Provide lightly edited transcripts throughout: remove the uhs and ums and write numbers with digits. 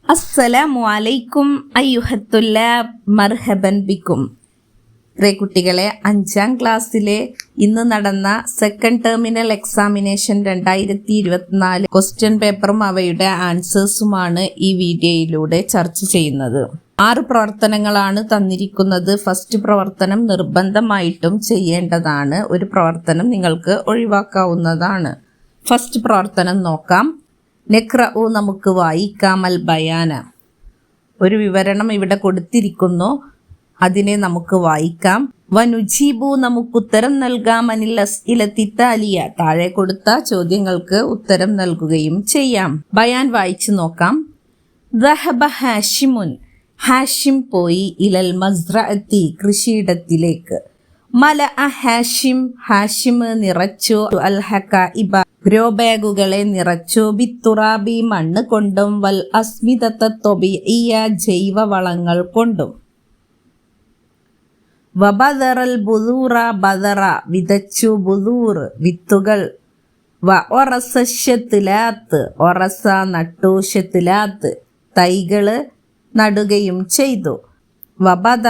അസ്സലാമു അലൈക്കും അയ്യുഹത്തുല്ലാബ് മർഹബൻ ബിക്കും. പ്രിയ കുട്ടികളെ, 5ാം ക്ലാസ്സിലെ ഇന്ന് നടന്ന സെക്കൻഡ് ടെർമിനൽ എക്സാമിനേഷൻ 2024 ക്വസ്റ്റ്യൻ പേപ്പറും അവയുടെ ആൻസേഴ്സുമാണ് ഈ വീഡിയോയിലൂടെ ചർച്ച ചെയ്യുന്നത്. 6 പ്രവർത്തനങ്ങളാണ് തന്നിരിക്കുന്നത്. ഫസ്റ്റ് പ്രവർത്തനം നിർബന്ധമായിട്ടും ചെയ്യേണ്ടതാണ്. ഒരു പ്രവർത്തനം നിങ്ങൾക്ക് ഒഴിവാക്കാവുന്നതാണ്. ഫസ്റ്റ് പ്രവർത്തനം നോക്കാം. നെക്റഉ നമുക്ക് വായിക്കാം. അൽ ബയാന, ഒരു വിവരണം ഇവിടെ കൊടുത്തിരിക്കുന്നു, അതിനെ നമുക്ക് വായിക്കാം. വനുജീബു, നമുക്ക് ഉത്തരം നൽകാം. അനിൽ അസ്ഇലത്തി താലിയ, താഴെ കൊടുത്ത ചോദ്യങ്ങൾക്ക് ഉത്തരം നൽകുകയും ചെയ്യാം. ബയാൻ വായിച്ചു നോക്കാം. ദഹബ ഹാഷിമുൻ, ഹാഷിം പോയി. ഇലൽ മസ്റഅത്തി, കൃഷിയിടത്തിലേക്ക്. മല ഹാഷിം, ഹാഷിം നിറച്ചു. അൽ ഹകാഇബ, ഗ്രോ ബാഗുകളെ നിറച്ചു. ബിത്തുറാബി, മണ്ണ് കൊണ്ടും. വൽ അസ്മിദത ത്വബിഇയ്യ, ജൈവവളങ്ങൾ കൊണ്ടും. വബദറൽ ബുദൂറ, ബദറ വിതച്ചു. ബുദൂർ വിത്തുകൾ. വ ഒറസ ശത്ലാത്ത്, ഒറസ നട്ടു. തൈകള് നടുകയും ചെയ്തു. വബദ,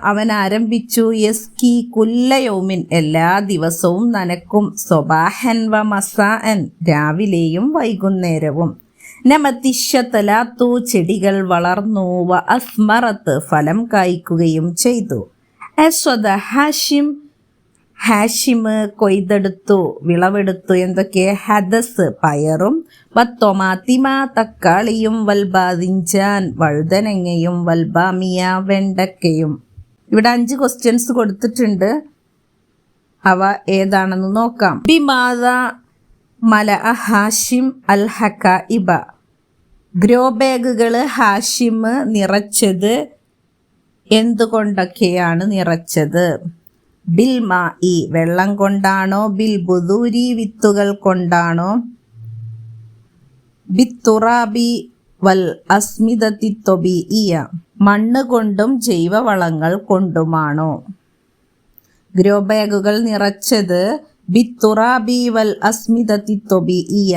അവൻ ആരംഭിച്ചു. യസ്കി കുല്ലയൗമിൻ, എല്ലാ ദിവസവും നനക്കും. സ്വബാഹൻ വ മസാഅൻ, രാവിലെയും വൈകുന്നേരവും. നമതിശതലാത്തു, ചെടികൾ വളർന്നു. വ അസ്മറത്ത്, ഫലം കായ്ക്കുകയും ചെയ്തു. അസ്വദ ഹാഷിം, ഹാഷിം കൊയ്തെടുത്തു, വിളവെടുത്തു. എന്തൊക്കെ? ഹദസ് പയറും. വത്തൊമാത്തിമ, തക്കാളിയും. വൽബാദിഞ്ചാൻ, വഴുതനങ്ങയും. വൽബാമിയ, വെണ്ടക്കയും. ഇവിടെ 5 ക്വസ്റ്റ്യൻസ് കൊടുത്തിട്ടുണ്ട്. അവ ഏതാണെന്ന് നോക്കാം. ബിമാദ മല ഹാഷിം അൽ ഹകാഇബ, ഗ്രോ ബാഗുകള് ഹാഷിം നിറച്ചത് എന്തുകൊണ്ടൊക്കെയാണ് നിറച്ചത്? ബിൽ മാഇ, വെള്ളം കൊണ്ടാണോ? ബിൽ ബുദൂരി, വിത്തുകൾ കൊണ്ടാണോ? ബിത്തുറാബി വൽ അസ്മിദതി ത്വബിഇയ്യ, മണ്ണ് കൊണ്ടും ജൈവവളങ്ങൾ കൊണ്ടുമാണോ? ഗ്രോ ബാഗുകൾ നിറച്ചത് ബിത്തുറാബി വൽ അസ്മിദതി ത്വബിഇയ്യ,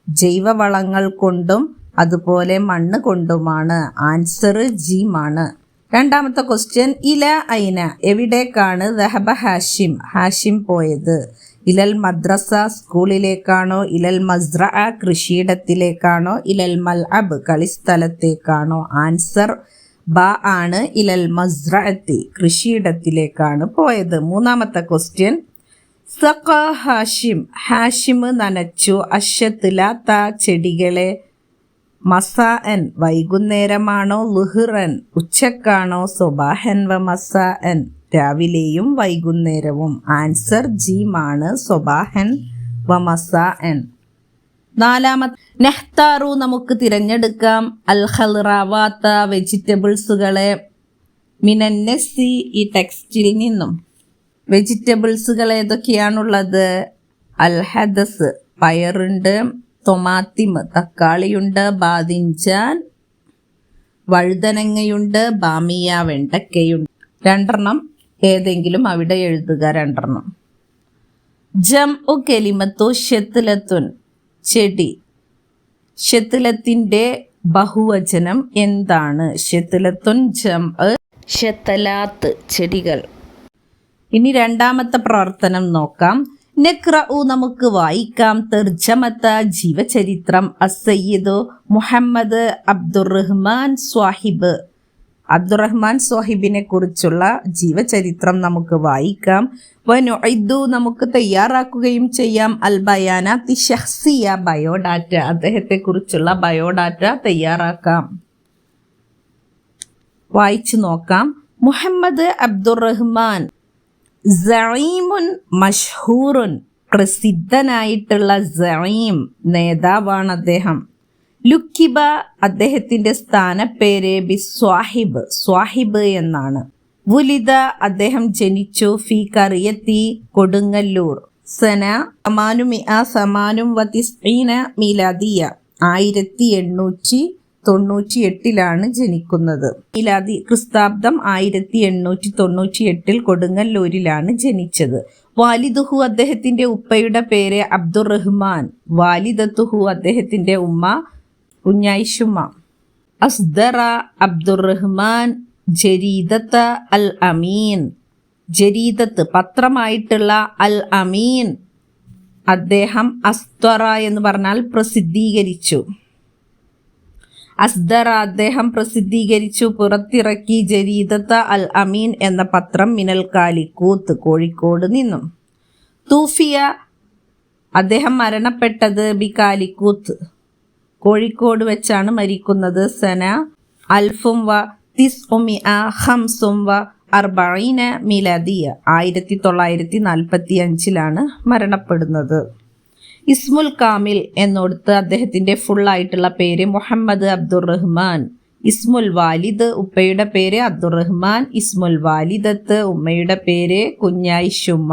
ജൈവവളങ്ങൾ കൊണ്ടും അതുപോലെ മണ്ണ് കൊണ്ടുമാണ്. ആൻസർ ജീമാണ്. രണ്ടാമത്തെ ക്വസ്റ്റ്യൻ. ഇല ഐന, എവിടേക്കാണ്? ദഹബ ഹാഷിം, ഹാഷിം പോയത്. ഇലൽ മദ്രസ, സ്കൂളിലേക്കാണോ? ഇലൽ മസ്റഅ, കൃഷിയിടത്തിലേക്കാണോ? ഇലൽ മൽഅബ്, കളിസ്ഥലത്തേക്കാണോ? ആൻസർ ബ ആണ്. ഇലൽ മസ്റഅത്തി, കൃഷിയിടത്തിലേക്കാണ് പോയത്. മൂന്നാമത്തെ ക്വസ്റ്റ്യൻ. സഖ ഹാഷിം, ഹാഷിം നനച്ചു. അശ്ശത്ലാത്ത, ചെടികളെ. മസാഅൻ, വൈകുന്നേരമാണോ? ലുഹ്റൻ, ഉച്ചക്കാണോ? സ്വബാഹൻ വ മസാഅൻ, രാവിലെയും വൈകുന്നേരവും. ആൻസർ ജീമാണ്, സ്വബാഹൻ വ മസാഅൻ. നാലാമത്തെ. നഹ്താറു, നമുക്ക് തിരഞ്ഞെടുക്കാം. അൽ ഖൽറാവാത്ത, വെജിറ്റബിൾസുകളെ. മിനന്നസി, ഈ ടെക്സ്റ്റിൽ നിന്നും. വെജിറ്റബിൾസുകൾ ഏതൊക്കെയാണുള്ളത്? അൽ ഹദസ്, പയറുണ്ട്. തൊമാത്തിം, തക്കാളിയുണ്ട്. ബാദിഞ്ചാൻ, വഴുതനങ്ങയുണ്ട്. ബാമിയ, വെണ്ടക്കയുണ്ട്. 2 ഏതെങ്കിലും അവിടെ എഴുതുക. 2. ജംഉ കലിമത്തു ഷത്ലത്തുൻ, ചെടി. ഷത്ലത്തിന്റെ ബഹുവചനം എന്താണ്? ഷത്ലത്തുൻ ജംഉ ഷത്ലാത്ത്, ചെടികൾ. ഇനി രണ്ടാമത്തെ പ്രവർത്തനം നോക്കാം. നെക്റഉ, നമുക്ക് വായിക്കാം. തർജമത്ത, ജീവചരിത്രം. അസ്സയ്യിദു മുഹമ്മദ് അബ്ദുറഹ്മാൻ സ്വാഹിബ്, അബ്ദുറഹ്മാൻ സ്വാഹിബിനെ കുറിച്ചുള്ള ജീവചരിത്രം നമുക്ക് വായിക്കാം. വനുഇദ്ദു, നമുക്ക് തയ്യാറാക്കുകയും ചെയ്യാം. അൽ ബയാനാത്തി ശഖ്സിയ, ബയോഡാറ്റ, അദ്ദേഹത്തെ കുറിച്ചുള്ള ബയോഡാറ്റ തയ്യാറാക്കാം. വായിച്ചു നോക്കാം. മുഹമ്മദ് അബ്ദുറഹ്മാൻ സഈമുൻ മഷ്ഹൂറുൻ, പ്രസിദ്ധനായിട്ടുള്ള സഈം, നേതാവാണ് അദ്ദേഹം. ലുക്കിബ, അദ്ദേഹത്തിന്റെ സ്ഥാനപ്പേര് ബിസ്വാഹിബ്, സ്വാഹിബ് എന്നാണ്. വുലിദ, അദ്ദേഹം ജനിച്ചു. ഫി ഖറിയത്തി, കൊടുങ്ങല്ലൂർ. സന 898 മീലാദിയ, 1898 ജനിക്കുന്നത്. മീലാദി ക്രിസ്താബ്ദം 1898 കൊടുങ്ങല്ലൂരിലാണ് ജനിച്ചത്. വാലിദുഹു, അദ്ദേഹത്തിന്റെ ഉപ്പയുടെ പേര് അബ്ദുറഹ്മാൻ. വാലിദത്തുഹു, അദ്ദേഹത്തിന്റെ ഉമ്മ കുഞ്ഞായിഷുമ്മ. അസ്ദറ അബ്ദുറഹ്മാൻ ജരീദത്ത അൽ അമീൻ. ജരീദത്ത് പത്രമായിട്ടുള്ള അൽ അമീൻ അദ്ദേഹം അസ്ദറ എന്ന് പറഞ്ഞാൽ പ്രസിദ്ധീകരിച്ചു. അസ്ദറ അദ്ദേഹം പ്രസിദ്ധീകരിച്ചു, പുറത്തിറക്കി. ജരീദത്ത അൽ അമീൻ എന്ന പത്രം മിനൽ കാലിക്കൂത്ത് കോഴിക്കോട് നിന്നും. തൂഫിയ അദ്ദേഹം മരണപ്പെട്ടത് ബി കാലിക്കൂത്ത് കോഴിക്കോട് വെച്ചാണ് മരിക്കുന്നത്. സന അൽഫും വ തിസ്ഉമിഅ ഖംസും വ അർബഈന മിലാദിയ 1945 മരണപ്പെടുന്നത്. ഇസ്മുൽ കാമിൽ എന്നോടത്ത് അദ്ദേഹത്തിൻ്റെ ഫുള്ളായിട്ടുള്ള പേര് മുഹമ്മദ് അബ്ദുറഹ്മാൻ. ഇസ്മുൽ വാലിദ് ഉപ്പയുടെ പേര് അബ്ദുറഹ്മാൻ. ഇസ്മുൽ വാലിദത്ത് ഉമ്മയുടെ പേര് കുഞ്ഞായിഷുമ്മ.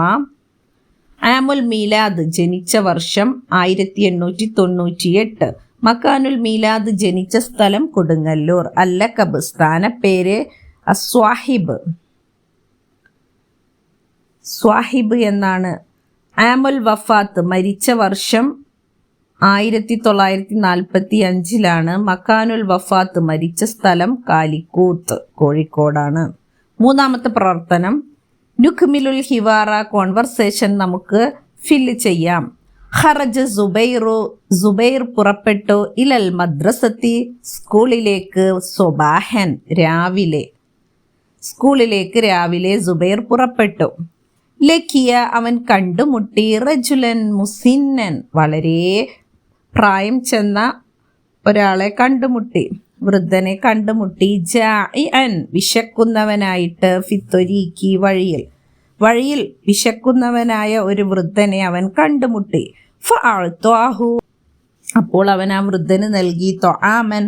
ആമുൽ മീലാദ് ജനിച്ച വർഷം 1898. മക്കാനുൽ മീലാദ് ജനിച്ച സ്ഥലം കൊടുങ്ങല്ലൂർ. അല്ലഖബ് സ്ഥാനപ്പേര് അസ്വാഹിബ്. സ്വാഹിബ് എന്നാണ്. ആമുൽ വഫാത്ത് മരിച്ച വർഷം 1945. മക്കാനുൽ വഫാത്ത് മരിച്ച സ്ഥലം കാലിക്കൂത്ത് കോഴിക്കോടാണ്. മൂന്നാമത്തെ പ്രവർത്തനം നുക്മിലുൽ ഹിവാറ കോൺവെർസേഷൻ നമുക്ക് ഫില്ല് ചെയ്യാം. ഖറജ സുബൈറു സുബൈർ പുറപ്പെട്ടു ഇലൽ മദ്രസത്തി സ്കൂളിലേക്ക് സ്വബാഹൻ രാവിലെ. സ്കൂളിലേക്ക് രാവിലെ സുബൈർ പുറപ്പെട്ടു. ലക്കിയ അവൻ കണ്ടുമുട്ടി റജുലൻ മുസിന്നൻ വളരെ പ്രായം ചെന്ന ഒരാളെ കണ്ടുമുട്ടി, വൃദ്ധനെ കണ്ടുമുട്ടി. ജാഇഅൻ വിശക്കുന്നവനായിട്ട് ഫിത്തൊരീക്കി വഴിയിൽ വിശക്കുന്നവനായ ഒരു വൃദ്ധനെ അവൻ കണ്ടുമുട്ടി. ഫഅഅ്താഹു അപ്പോൾ അവൻ ആ വൃദ്ധന് നൽകി തൊആമൻ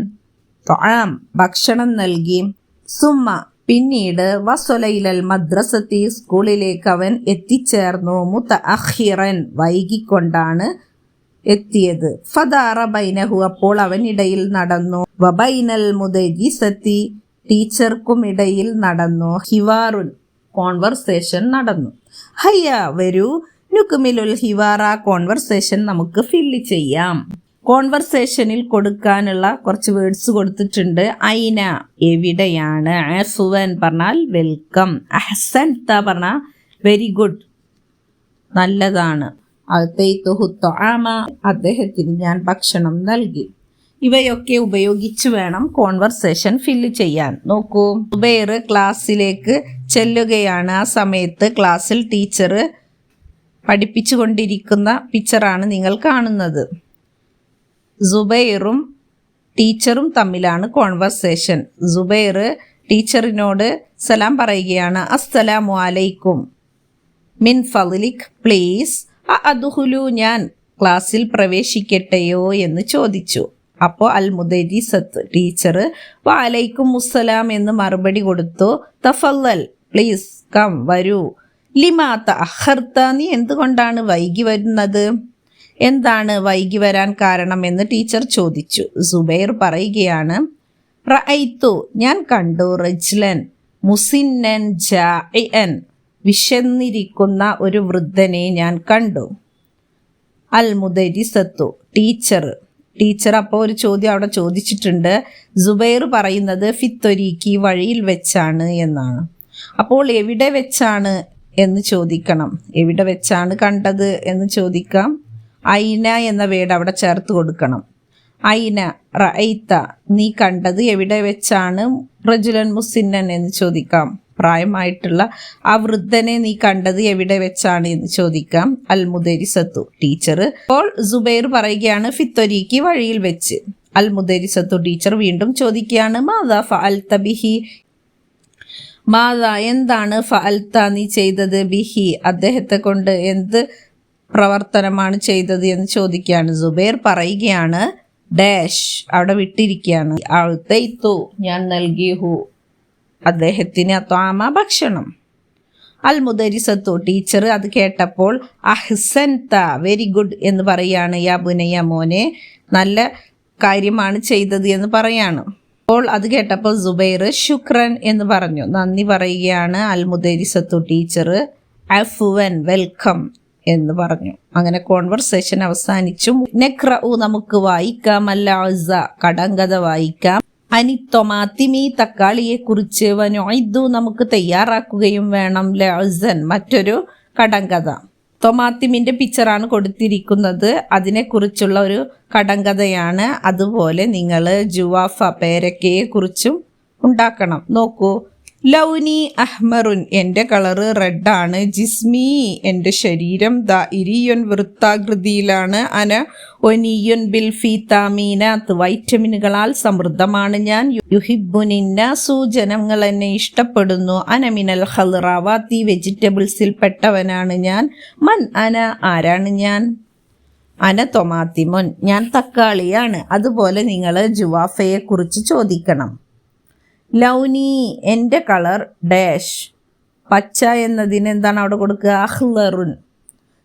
ഭക്ഷണം നൽകി. സുമ്മ പിന്നീട് വസലയിലൽ മദ്രസത്തി സ്കൂളിലേക്ക് അവൻ എത്തിച്ചേർന്നു. മുതഅഖിറൻ വൈകിക്കൊണ്ടാണ് എത്തിയത്. ഫദാറ ബൈനഹു അപ്പോൾ അവൻ ഇടയിൽ നടന്നു. വബൈനൽ മുദരിസത്തി ടീച്ചർക്കും ഇടയിൽ നടന്നു. ഹിവാറുൻ കോൺവെർസേഷൻ നടന്നു. ഹയ്യ വരൂ നുക്മിലുൽ ഹിവാറ കോൺവെർസേഷൻ നമുക്ക് ഫില്ല് ചെയ്യാം. കോൺവെർസേഷനിൽ കൊടുക്കാനുള്ള കുറച്ച് വേർഡ്സ് കൊടുത്തിട്ടുണ്ട്. ഐന എവിടെയാണ്, അഫ്വൻ പറഞ്ഞാൽ വെൽക്കം, അഹ്സൻത പറഞ്ഞാൽ വെരി ഗുഡ് നല്ലതാണ്, അഅ്തൈതുഹു ത്വആമ അദ്ദേഹത്തിന് ഞാൻ ഭക്ഷണം നൽകി. ഇവയൊക്കെ ഉപയോഗിച്ച് വേണം കോൺവെർസേഷൻ ഫില്ല് ചെയ്യാൻ. നോക്കൂ, സുബൈർ ക്ലാസ്സിലേക്ക് ചെല്ലുകയാണ്. ആ സമയത്ത് ക്ലാസ്സിൽ ടീച്ചർ പഠിപ്പിച്ചു കൊണ്ടിരിക്കുന്ന പിക്ചറാണ് നിങ്ങൾ കാണുന്നത്. സുബൈറും ടീച്ചറും തമ്മിലാണ് കോൺവെർസേഷൻ. സുബൈർ ടീച്ചറിനോട് സലാം പറയുകയാണ്. അസ്സലാമു അലൈക്കും, മിൻ ഫളിക് പ്ലീസ്, അദ്ഖുലു ഞാൻ ക്ലാസ്സിൽ പ്രവേശിക്കട്ടെയോ എന്ന് ചോദിച്ചു. അപ്പോൾ അൽ മുദരിസത്ത് ടീച്ചർ വഅലൈക്കും മുസ്സലാം എന്ന് മറുപടി കൊടുത്തു. തഫല്ലൽ പ്ലീസ് കം വരൂ. ലിമാ തഅഖർത നീ എന്തുകൊണ്ടാണ് വൈകി വരുന്നത്, എന്താണ് വൈകി വരാൻ കാരണം എന്ന് ടീച്ചർ ചോദിച്ചു. സുബൈർ പറയുകയാണ് റഅയ്തു ഞാൻ കണ്ടു റജ്ലൻ മുസിന്നൻ ജാഇഅൻ വിശന്നിരിക്കുന്ന ഒരു വൃദ്ധനെ ഞാൻ കണ്ടു. അൽ മുദരിസത്തു ടീച്ചർ അപ്പോൾ ഒരു ചോദ്യം അവിടെ ചോദിച്ചിട്ടുണ്ട്. സുബൈർ പറയുന്നത് ഫിത്തൊരീക്കി വഴിയിൽ വെച്ചാണ് എന്നാണ്. അപ്പോൾ എവിടെ വെച്ചാണ് എന്ന് ചോദിക്കണം. എവിടെ വെച്ചാണ് കണ്ടത് എന്ന് ചോദിക്കാം. ഐന എന്ന വേർഡ് അവിടെ ചേർത്ത് കൊടുക്കണം. ഐന റഅയ്ത നീ കണ്ടത് എവിടെ വെച്ചാണ്, റജുലൻ മുസിന്നൻ എന്ന് ചോദിക്കാം. പ്രായമായിട്ടുള്ള ആ വൃദ്ധനെ നീ കണ്ടത് എവിടെ വെച്ചാണ് എന്ന് ചോദിക്കാം. അൽ മുദരിസത്തു ടീച്ചർ. അപ്പോൾ സുബൈർ പറയുകയാണ് ഫിത്തൊരീക്കി വഴിയിൽ വെച്ച്. അൽ മുദരിസത്തു ടീച്ചർ വീണ്ടും ചോദിക്കുകയാണ് മാദാ ഫഅൽത ബിഹി, മാദാ എന്താണ്, ഫഅൽത നീ ചെയ്തത്, ബിഹി അദ്ദേഹത്തെ കൊണ്ട് എന്ത് പ്രവർത്തനമാണ് ചെയ്തത് എന്ന് ചോദിക്കുകയാണ്. സുബൈർ പറയുകയാണ് ഡാഷ് അവിടെ വിട്ടിരിക്കുകയാണ്. അഅ്തൈതു ഞാൻ നൽകിഹു അദ്ദേഹത്തിന് ത്വാമ ഭക്ഷണം. അൽ മുദരിസത്തു ടീച്ചർ അത് കേട്ടപ്പോൾ അഹ്സൻത വെരി ഗുഡ് എന്ന് പറയാണ്. യാ ബുനയ്യ മോനെ നല്ല കാര്യമാണ് ചെയ്തത് എന്ന് പറയാണ്. അപ്പോൾ അത് കേട്ടപ്പോൾ സുബൈർ ശുക്രൻ എന്ന് പറഞ്ഞു, നന്ദി പറയുകയാണ്. അൽ മുദരിസത്തു ടീച്ചർ അഫ്വൻ വെൽക്കം എന്ന് പറഞ്ഞു. അങ്ങനെ കോൺവെർസേഷൻ അവസാനിച്ചു. നഖ്റഉ നമുക്ക് വായിക്കാം. അൽ അസ്സ കടങ്കഥ വായിക്കാം. അനിത്തൊമാത്തിമി തക്കാളിയെ കുറിച്ച് വനുഇദ്ദു നമുക്ക് തയ്യാറാക്കുകയും വേണം ലഅസൻ മറ്റൊരു കടങ്കഥ. തൊമാത്തിമിൻ്റെ പിക്ചറാണ് കൊടുത്തിരിക്കുന്നത്, അതിനെക്കുറിച്ചുള്ള ഒരു കടങ്കഥയാണ്. അതുപോലെ നിങ്ങൾ ജുവാഫ പേരക്കയെ കുറിച്ചും ഉണ്ടാക്കണം. നോക്കൂ, ലൗനി അഹ്മറുൻ എൻ്റെ കളറ് റെഡാണ്, ജിസ്മി എൻ്റെ ശരീരം ദാഇരിയുൻ വൃത്താകൃതിയിലാണ്, അന ഒനിയുൻ ബിൽ ഫീതാമീനാത്ത് വൈറ്റമിനുകളാൽ സമൃദ്ധമാണ് ഞാൻ, യുഹിബുനിന്നാസു ജനങ്ങൾ എന്നെ ഇഷ്ടപ്പെടുന്നു, അനമിനൽ ഖൽറാവാത്തി വെജിറ്റബിൾസിൽ പെട്ടവനാണ് ഞാൻ, മൻ അന ആരാണ് ഞാൻ, അന തൊമാത്തിമുൻ ഞാൻ തക്കാളിയാണ്. അതുപോലെ നിങ്ങൾ ജുവാഫയെ കുറിച്ച് ചോദിക്കണം. ലൗനി എൻ്റെ കളർ ഡാഷ്, പച്ച എന്നതിന് എന്താണ് അവിടെ കൊടുക്കുക, അഹ്ലറുൻ.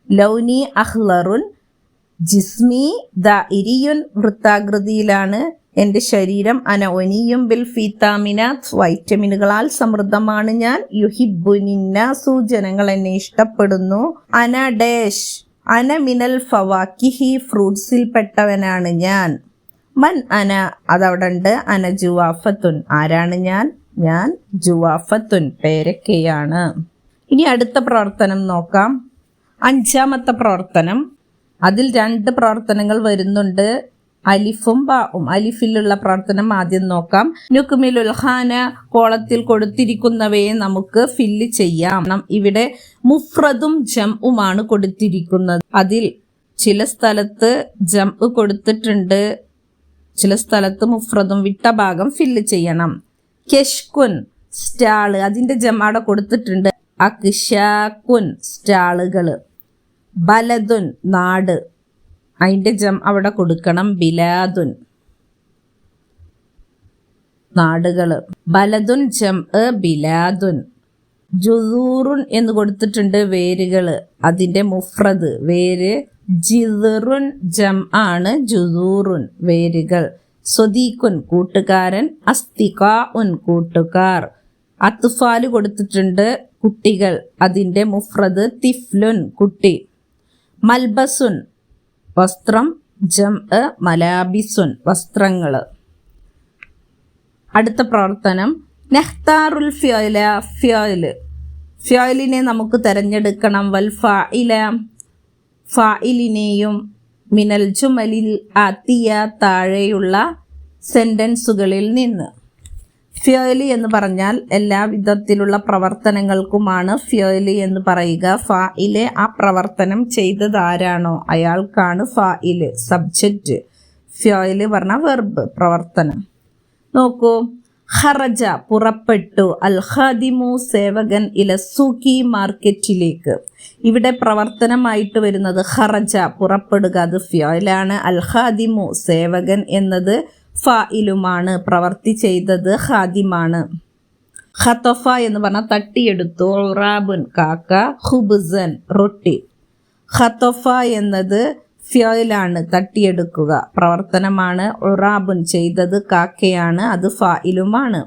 ലൗനി അഹ്ലറുൻ, ജിസ്മി ദാഇരിയുൻ വൃത്താകൃതിയിലാണ് എൻ്റെ ശരീരം, അന ഒനിയും ബിൽ ഫീതാമിനാത്ത് വൈറ്റമിനുകളാൽ സമൃദ്ധമാണ് ഞാൻ, യുഹിബുനിന്നാസു ജനങ്ങൾ എന്നെ ഇഷ്ടപ്പെടുന്നു, അന ഡാഷ് അന മിനൽ ഫവാക്കിഹി ഫ്രൂട്ട്സിൽ പെട്ടവനാണ് ഞാൻ, മൻ അന അതവിടെ ഉണ്ട്, അന ജുവാഫത്തുൻ ആരാണ് ഞാൻ, ഞാൻ ജുവാഫത്തുൻ പേരക്കയാണ്. ഇനി അടുത്ത പ്രവർത്തനം നോക്കാം. 5ാമത്തെ പ്രവർത്തനം, അതിൽ 2 പ്രവർത്തനങ്ങൾ വരുന്നുണ്ട്, അലിഫും ബാഉം. അലിഫിലുള്ള പ്രവർത്തനം ആദ്യം നോക്കാം. നുക്മിലുൽ ഖാന കോളത്തിൽ കൊടുത്തിരിക്കുന്നവയെ നമുക്ക് ഫില്ല് ചെയ്യാം. ഇവിടെ മുഫ്രദും ജംഉമാണ് കൊടുത്തിരിക്കുന്നത്. അതിൽ ചില സ്ഥലത്ത് ജംഉ കൊടുത്തിട്ടുണ്ട്, ചില സ്ഥലത്ത് മുഫ്രദും, വിട്ട ഭാഗം ഫില്ല് ചെയ്യണം. കെഷ്കുൻ സ്റ്റാള്, അതിൻ്റെ ജം അവിടെ കൊടുത്തിട്ടുണ്ട്, അക്ഷാക്കുൻ സ്റ്റാളുകൾ. ബലദുൻ നാട്, അതിൻ്റെ ജം അവിടെ കൊടുക്കണം, ബിലാദുൻ നാടുകൾ. ബലദുൻ ജം ബിലാദുൻ. ജുദൂറുൻ എന്ന് കൊടുത്തിട്ടുണ്ട്, വേരുകൾ, അതിൻ്റെ മുഫ്രദ് വേര്, ജിദറുൻ ജം ആണ്, ജുദൂറുൻ വേരുകൾ. സ്വദീഖുൻ കൂട്ടുകാരൻ, അസ്തിഖാഉൻ കൂട്ടുകാർ. അത്ഫാല് കൊടുത്തിട്ടുണ്ട്, കുട്ടികൾ, അതിൻ്റെ മുഫ്രദ് തിഫ്ലുൻ കുട്ടി. മൽബസുൻ വസ്ത്രം, ജം മലാബിസുൻ വസ്ത്രങ്ങൾ. അടുത്ത പ്രവർത്തനം, നഖ്താറുൽ ഫിയല ഫിയല്, ഫിയലിനെ നമുക്ക് തിരഞ്ഞെടുക്കണം. വൽ ഫാഇല ഫായിലിനെയും, മിനൽ ജുമലിൽ ആത്തിയ താഴെയുള്ള സെൻറ്റൻസുകളിൽ നിന്ന്. ഫിയല് എന്ന് പറഞ്ഞാൽ എല്ലാ വിധത്തിലുള്ള പ്രവർത്തനങ്ങൾക്കുമാണ് ഫിയല് എന്ന് പറയുക. ഫായില് ആ പ്രവർത്തനം ചെയ്തത് ആരാണോ അയാൾക്കാണ് ഫായില് സബ്ജക്റ്റ്. ഫിയല് പറഞ്ഞാൽ വെർബ് പ്രവർത്തനം. നോക്കൂ, ഖറജ പുറപ്പെട്ടു, അൽ ഖാദിമു സേവകൻ, ഇല സൂക്കി മാർക്കറ്റിലേക്ക്. ഇവിടെ പ്രവർത്തനമായിട്ട് വരുന്നത് ഖറജ പുറപ്പെടുക, അത് ഫിയലാണ്. അൽ ഖാദിമു സേവകൻ എന്നത് ഫായിലുമാണ്, പ്രവർത്തി ചെയ്തത് ഖാദിമാണ്. ഖതഫ എന്ന് പറഞ്ഞാൽ തട്ടിയെടുത്തു, ഉറാബുൻ കാക്ക, ഖുബ്സൻ റൊട്ടി. ഖതഫ എന്നത് ഫിയലാണ്, തട്ടിയെടുക്കുക പ്രവർത്തനമാണ്. ഉറാബുൻ ചെയ്തത് കാക്കയാണ്, അത് ഫായിലുമാണ്.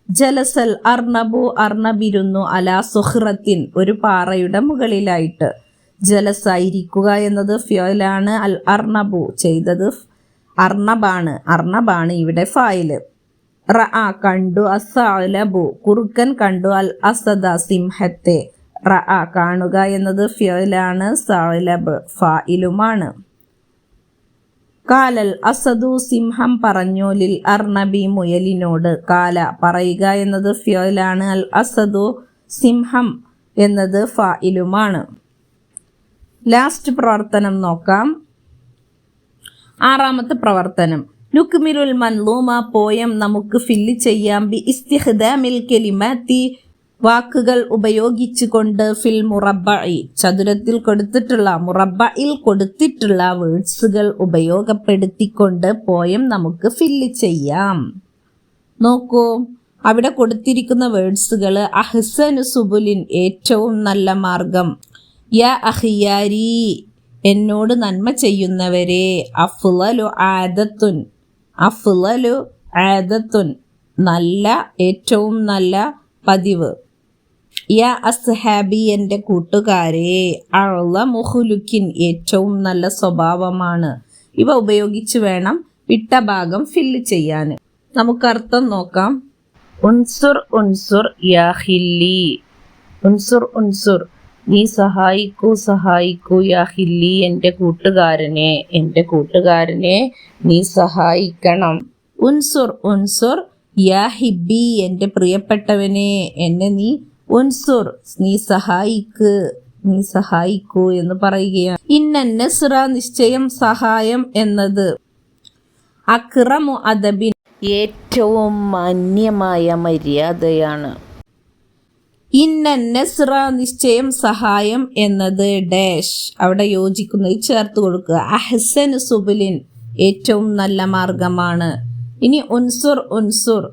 ജലസൽ അർണബു അർണബിരുന്നു, അലാ സുഹ്റത്തിൻ ഒരു പാറയുടെ മുകളിലായിട്ട്. ജലസ ഇരിക്കുക എന്നത് ഫിയലാണ്. അൽ അർണബു ചെയ്തത് അർണബാണ്, അർണബാണ് ഇവിടെ ഫായില്. റഅ കണ്ടു, അസ്സഅലബു കുറുക്കൻ കണ്ടു, അൽ അസദ സിംഹത്തെ. റഅ കാണുക എന്നത് ഫിയലാണ്, സഅലബ് ഫായിലുമാണ്. കാലൽ അസദു സിംഹം പറഞ്ഞു, ലിൽ അർണബി മുയലിനോട്. കാല പറയുക എന്നത് ഫിയലാണ്, അൽ അസദു സിംഹം എന്നത് ഫായിലുമാണ്. ലാസ്റ്റ് പ്രവർത്തനം നോക്കാം. 6ാമത്തെ പ്രവർത്തനം, നുക്മിലുൽ മൻലൂമ പോയം നമുക്ക് ഫില്ല് ചെയ്യാം. ബി ഇസ്തിഖ്ദാമിൽ കലിമാത്തി വാക്കുകൾ ഉപയോഗിച്ചുകൊണ്ട്, ഫിൽ മുറബ്ബഇ ചതുരത്തിൽ കൊടുത്തിട്ടുള്ള, മുറബ്ബയിൽ കൊടുത്തിട്ടുള്ള വേർഡ്സുകൾ ഉപയോഗപ്പെടുത്തിക്കൊണ്ട് പോയം നമുക്ക് ഫില്ല് ചെയ്യാം. നോക്കൂ, അവിടെ കൊടുത്തിരിക്കുന്ന വേർഡ്സുകൾ, അഹ്സനു സുബുലിൻ ഏറ്റവും നല്ല മാർഗം, യാ അഖിയാരി എന്നോട് നന്മ ചെയ്യുന്നവരെ, അഫ്ളലു ആദത്തുൻ, അഫ്ളലു ആദത്തുൻ നല്ല, ഏറ്റവും നല്ല പതിവ്, യാ അസ്ഹാബി എൻ്റെ കൂട്ടുകാരെ, അഅ്ളമു ഖുലുഖിൻ ഏറ്റവും നല്ല സ്വഭാവമാണ്. ഇവ ഉപയോഗിച്ച് വേണം വിട്ട ഭാഗം ഫില്ല് ചെയ്യാൻ. നമുക്ക് അർത്ഥം നോക്കാം. ഉൻസുർ ഉൻസുർ യാ ഹില്ലി. ഉൻസുർ ഉൻസുർ, നീ സഹായിക്കൂ സഹായിക്കൂ, യാ ഹില്ലി, എൻ്റെ കൂട്ടുകാരനെ നീ സഹായിക്കണം. ഉൻസുർ ഉൻസുർ യാ ഹിബി, എൻ്റെ പ്രിയപ്പെട്ടവനെ എന്നെ നീ ഉൻസുർ, നീ സഹായിക്കൂ എന്ന് പറയുകയാണ്. നസ്റ, നിശ്ചയം നിശ്ചയം എന്നത് അക്റമു അദബിൻ, ഏറ്റവും മാന്യമായ മര്യാദയാണ്. നസ്റ, നിശ്ചയം സഹായം എന്നത് ഡാഷ്, അവിടെ യോജിക്കുന്നത് ചേർത്ത് കൊടുക്കുക. അഹ്സൻ സുബുലിൻ, ഏറ്റവും നല്ല മാർഗമാണ്. ഇനി ഉൻസുർ ഉൻസുർ,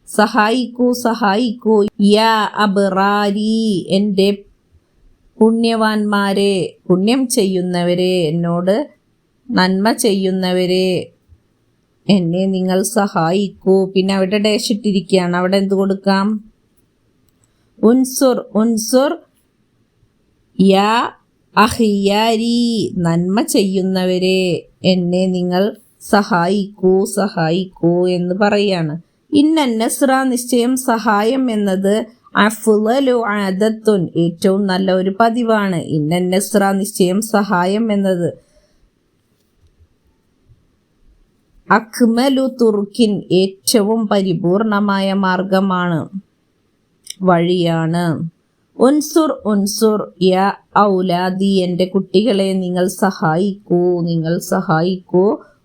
സഹായിക്കൂ. യാ അബ്റാരി, എൻ്റെ പുണ്യവാന്മാരെ, പുണ്യം ചെയ്യുന്നവരെ, എന്നോട് നന്മ ചെയ്യുന്നവരെ, എന്നെ നിങ്ങൾ സഹായിക്കൂ. പിന്നെ അവിടെ ഡാഷ് ഇട്ടിരിക്കുകയാണ്, അവിടെ എന്ത് കൊടുക്കാം? ഉൻസുർ ഉൻസുർ യാ അഖിയാരി, നന്മ ചെയ്യുന്നവരെ, എന്നെ നിങ്ങൾ സഹായിക്കൂ എന്ന് പറയാണ്. നസ്റ, നിശ്ചയം സഹായം എന്നത് അഫ്ളലു ആദത്തുൻ, ഏറ്റവും നല്ല ഒരു പതിവാണ്. നസ്റ, നിശ്ചയം സഹായം എന്നത് അക്മലു തുർക്കിൻ, ഏറ്റവും പരിപൂർണമായ മാർഗമാണ്, വഴിയാണ്. ഉൻസുർ ഉൻസുർ യാ ഔലാദി, എൻ്റെ കുട്ടികളെ നിങ്ങൾ സഹായിക്കൂ.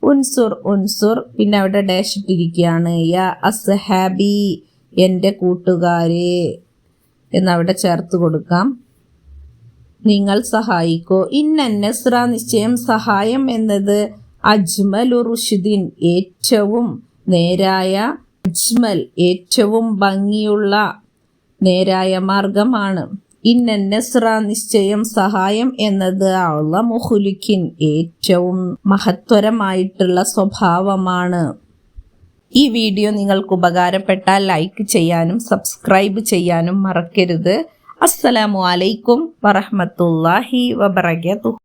ഉൻസുർ ഉൻസുർ, പിന്നെ അവിടെ ഡാഷ് ഇട്ടിരിക്കുകയാണ്. യാ അസ്ഹാബി, എൻ്റെ കൂട്ടുകാരെ എന്നവിടെ ചേർത്ത് കൊടുക്കാം. നിങ്ങൾ സഹായിക്കൂ. നസ്റ, നിശ്ചയം സഹായം എന്നത് അജ്മലു റുഷ്ദിൻ, ഏറ്റവും നേരായ, അജ്മൽ, ഏറ്റവും ഭംഗിയുള്ള നേരായ മാർഗമാണ്. നസ്റ, നിശ്ചയം സഹായം എന്നത് അഅ്ളമു ഖുലുഖിൻ, ഏറ്റവും മഹത്വരമായിട്ടുള്ള സ്വഭാവമാണ്. ഈ വീഡിയോ നിങ്ങൾക്ക് ഉപകാരപ്പെട്ടാൽ ലൈക്ക് ചെയ്യാനും സബ്സ്ക്രൈബ് ചെയ്യാനും മറക്കരുത്. അസ്സലാമു അലൈക്കും വറഹ്മത്തുള്ളാഹി വബറകാതുഹു.